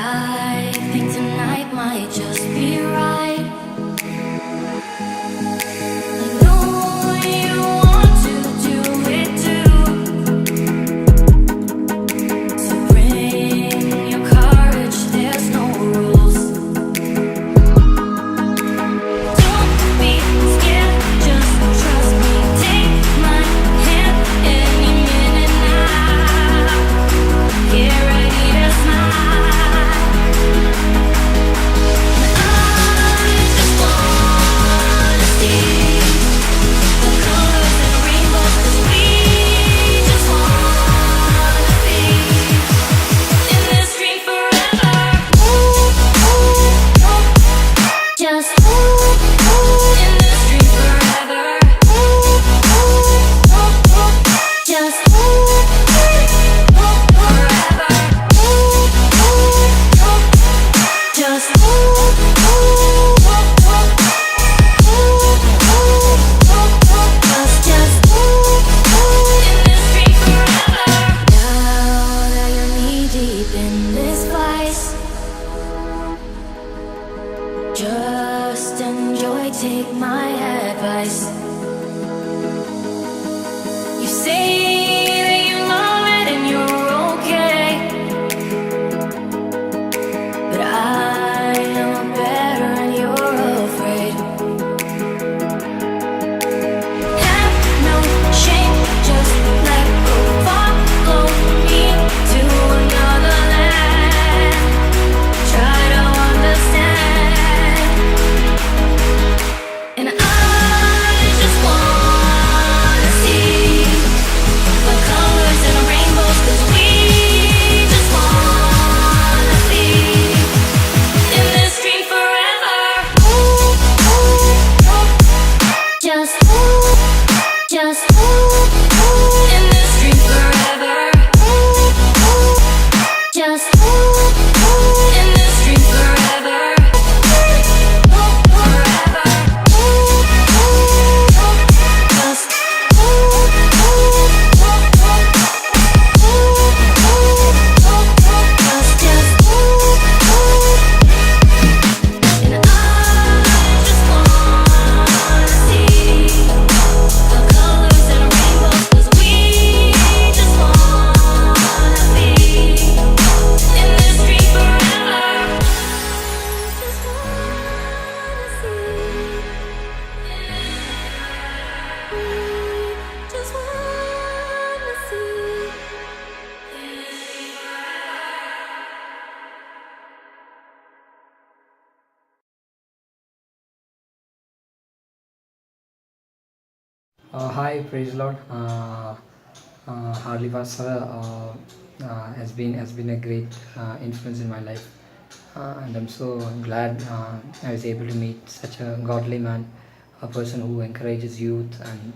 I think tonight might just be right. I know you want to do it too, so bring your courage, there's no rules. Don't be scared, just trust me. Take my hand any minute now. Get ready to smile. Just enjoy, take my advice. You say that you love it and you're okay, but I know better and you're afraid. Have no shame, just let go. Follow me to another land. Try to understand. And I just wanna see the colors and the rainbows, 'cause we just wanna be in this dream forever. Just in this dream forever. Just in this dream forever. Hi, praise Lord. Hartley Pastor has been a great influence in my life, and I'm so glad I was able to meet such a godly man, a person who encourages youth and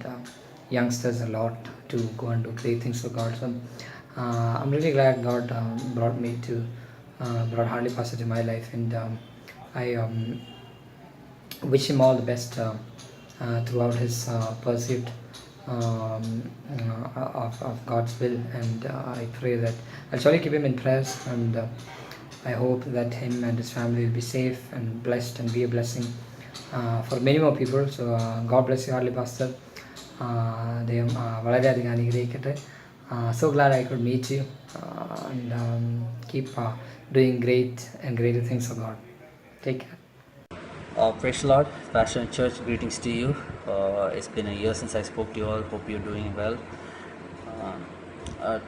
youngsters a lot to go and do great things for God. So I'm really glad God brought Hartley Pastor to my life, and I wish him all the best throughout his pursuit of God's will, and I pray that I'll surely keep him in prayers, and I hope that him and his family will be safe and blessed and be a blessing for many more people. So God bless you, Hartley Pastor. ദൈവം വളരെയധികം അനുഗ്രഹിക്കട്ടെ. So glad I could meet you and keep doing great and greater things for God. Take care. Praise the Lord, Pastor and Church, greetings to you. It's been a year since I spoke to you all. Hope you're doing well.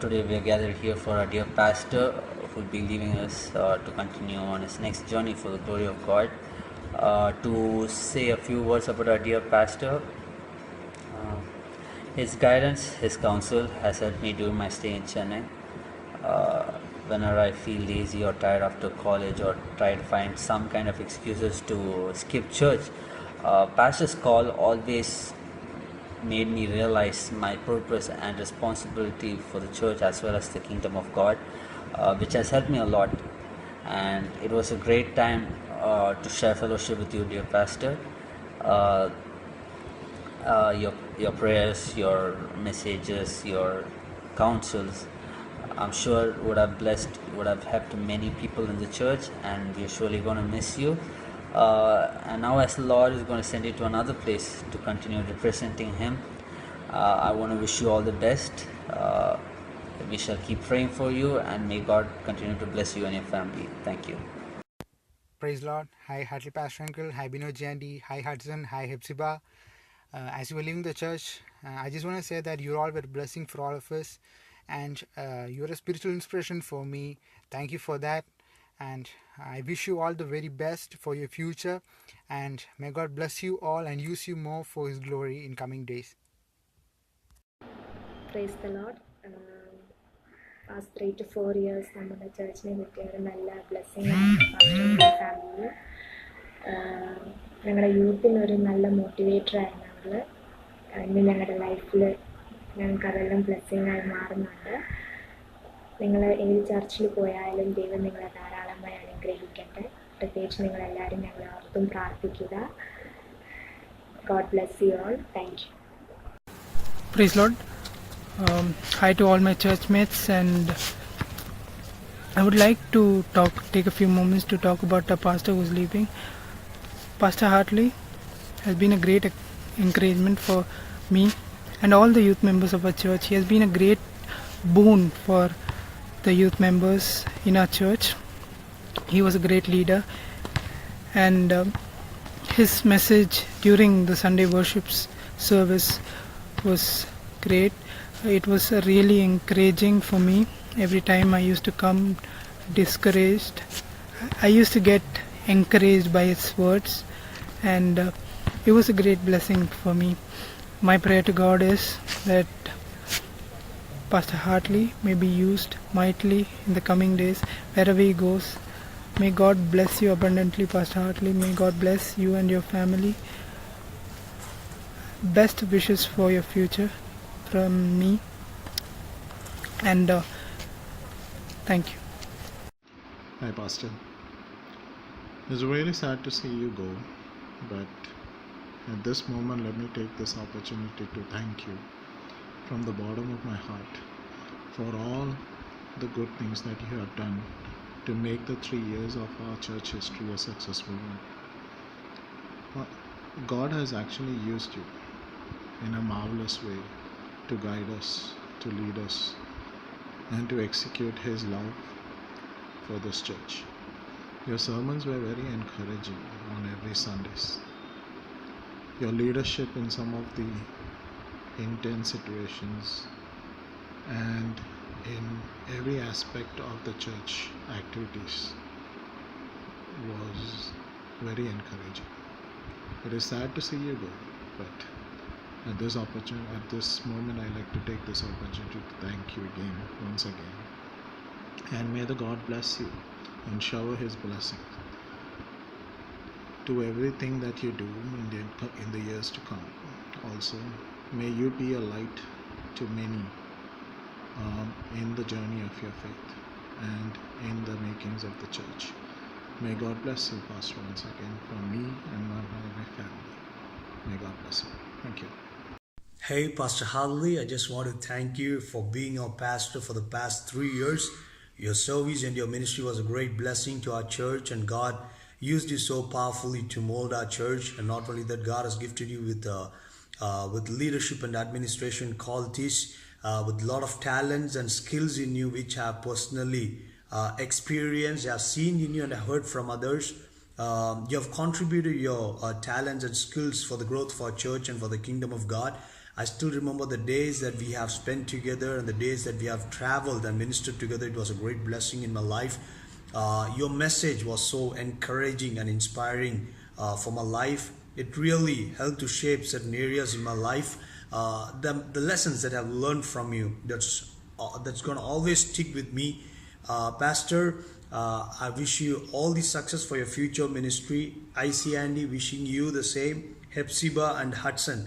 Today we are gathered here for our dear Pastor who will be leaving us to continue on his next journey for the glory of God. To say a few words about our dear Pastor, his guidance, his counsel has helped me during my stay in Chennai. Whenever I feel lazy or tired after college or try to find some kind of excuses to skip church, Pastor's call always made me realize my purpose and responsibility for the church as well as the kingdom of God, which has helped me a lot. And it was a great time to share fellowship with you, dear Pastor. Your prayers, your messages, your counsels I'm sure would have helped many people in the church, and we're surely going to miss you. And now, as the Lord is going to send you to another place to continue representing Him, I want to wish you all the best. We shall keep praying for you, and may God continue to bless you and your family. Thank you. Praise Lord. Hi, Hartley Pastor Uncle. Hi, Bino Jandy. Hi, Hudson. Hi, Hepzibah. As you were leaving the church, I just want to say that you all were a blessing for all of us, and you're a spiritual inspiration for me. Thank you for that. And I wish you all the very best for your future, and may God bless you all and use you more for His glory in coming days. Praise the Lord. Past 3 to 4 years നമ്മുടെ ചർച്ചിനെ കിട്ടിയ ഒരു നല്ല blessing ആണ് പാസ്റ്ററിൻ്റെ family. ഞങ്ങളുടെ യൂത്തിനൊരു നല്ല motivator ആയിരുന്നു അവൾ. ഇന്ന് ഞങ്ങളുടെ ലൈഫിൽ ഞങ്ങൾക്ക് അതെല്ലാം ബ്ലെസ്സിങ് ആയി മാറുന്നുണ്ട്. നിങ്ങൾ ഏത് ചർച്ചിൽ പോയാലും ദൈവം നിങ്ങളെ ധാരാളമായി അനുഗ്രഹിക്കട്ടെ. പ്രത്യേകിച്ച് നിങ്ങളെല്ലാവരും ഞങ്ങളെ ഓർത്തും പ്രാർത്ഥിക്കുക. God bless you all. Thank you. Praise Lord. Hi to all my church mates, and I would like to take a few moments to talk about our pastor who's leaving. Pastor Hartley has been a great encouragement for me and all the youth members of our church. He has been a great boon for the youth members in our church. He was a great leader, and his message during the Sunday worship service was great. It was really encouraging for me. Every time I used to come discouraged, I used to get encouraged by his words, and it was a great blessing for me. My prayer to God is that Pastor Hartley may be used mightily in the coming days wherever he goes. May God bless you abundantly, Pastor Hartley. May God bless you and your family. Best wishes for your future from me, and thank you. Hi, Pastor. It's really sad to see you go, but at this moment, let me take this opportunity to thank you from the bottom of my heart for all the good things that you have done to make the 3 years of our church history a successful one. God has actually used you in a marvelous way to guide us, to lead us, and to execute His love for this church. Your sermons were very encouraging on every Sundays. Your leadership in some of the intense situations and in every aspect of the church activities was very encouraging. It is sad to see you go, but at this moment, I like to take this opportunity to thank you again, once again. And may the God bless you and shower His blessing to everything that you do in the years to come. Also, may you be a light to many in the journey of your faith and in the makings of the church. May God bless you, Pastor, once again, from me and my family. May God bless you. Thank you. Hey, Pastor Hartley, I just want to thank you for being our pastor for the past 3 years. Your service and your ministry was a great blessing to our church, and God used you so powerfully to mold our church. And not only that, God has gifted you with leadership and administration qualities, with a lot of talents and skills in you, which I have personally experienced, I have seen in you, and I heard from others. You have contributed your talents and skills for the growth of our church and for the kingdom of God. I still remember the days that we have spent together and the days that we have traveled and ministered together. It was a great blessing in my life. Your message was so encouraging and inspiring for my life. It really helped to shape certain areas in my life. The lessons that I've learned from you, that's going to always stick with me. Pastor, I wish you all the success for your future ministry. I see Andy wishing you the same. Hepzibah and Hudson,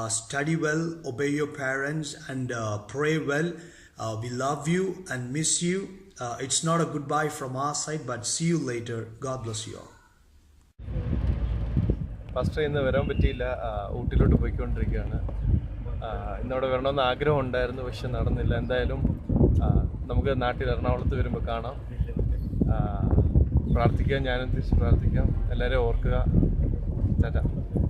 study well, obey your parents, and pray well. We love you and miss you. It's not a goodbye from our side, but see you later. God bless you all. First ഇന്ന് വരാൻ പറ്റിയില്ല, ഊട്ടിലോട്ട് പോയിക്കൊണ്ടിരിക്കുകയാണ്. ഇന്നവിടെ വരണമെന്ന് ആഗ്രഹം ഉണ്ടായിരുന്നു, പക്ഷെ നടന്നില്ല. എന്തായാലും നമുക്ക് നാട്ടിൽ എറണാകുളത്ത് വരുമ്പോൾ കാണാം. പ്രാർത്ഥിക്കാം, ഞാനും തിരിച്ച് പ്രാർത്ഥിക്കാം. എല്ലാവരെയും ഓർക്കുക. ടാറ്റ.